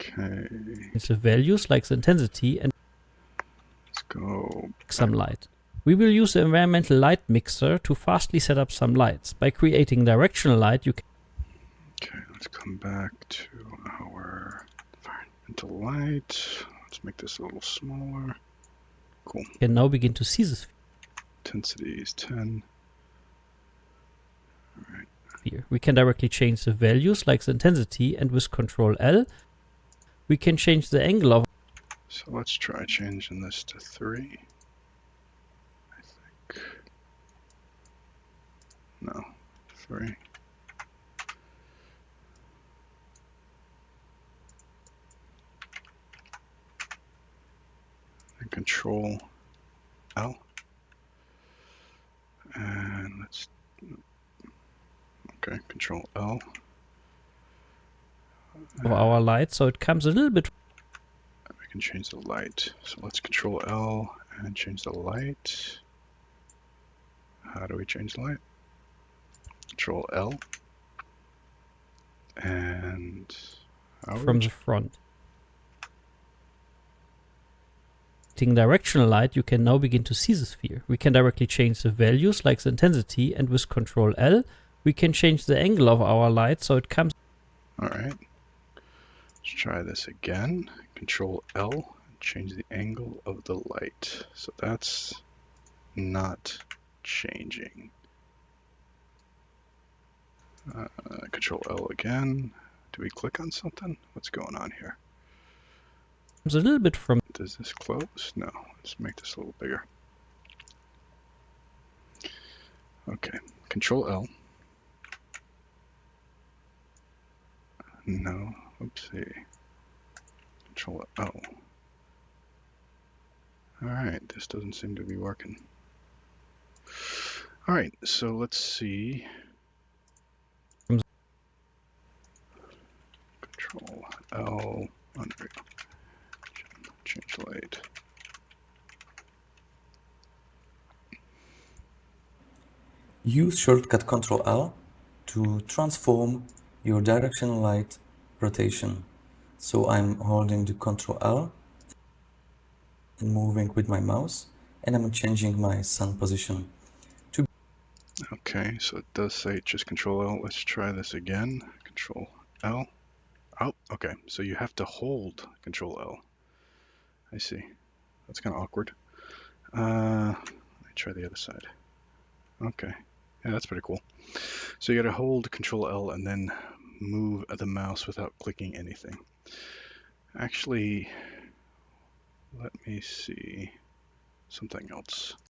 Okay. It's the values like the intensity and Let's go some light. We will use the environmental light mixer to fastly set up some lights. By creating directional light, you can... Okay, let's come back to our environmental light. Let's make this a little smaller. Cool. can now begin to see this Intensity is 10. All right. sphere. We can directly change the values like the intensity, and with Control L, we can change the angle of... So let's try changing this to 3. I think. No, 3. And Control L. And let's, okay, Control L. of our light, so it comes a little bit... We can change the light. So let's Control L and change the light. How do we change the light? Control L. And from the front. Directional light, you can now begin to see the sphere. We can directly change the values like the intensity, and with Control L, we can change the angle of our light, so it comes... All right. Let's try this again. Control L, change the angle of the light. So that's not changing. Control L again. Do we click on something? What's going on here? Comes a little bit from... Does this close? No. Let's make this a little bigger. Okay. Control L. No. Oopsie. Control L. Alright, this doesn't seem to be working. Alright, so let's see. Control L, Unreal. Change light. Use shortcut Control L to transform your directional light rotation. So I'm holding the Control L, moving with my mouse, and I'm changing my sun position. Okay, so it does say just Control L. Let's try this again. Control L. Oh, okay. So you have to hold Control L. I see. That's kind of awkward. Let me try the other side. Okay. Yeah, that's pretty cool. So you got to hold Control L and then move the mouse without clicking anything. Actually, let me see something else.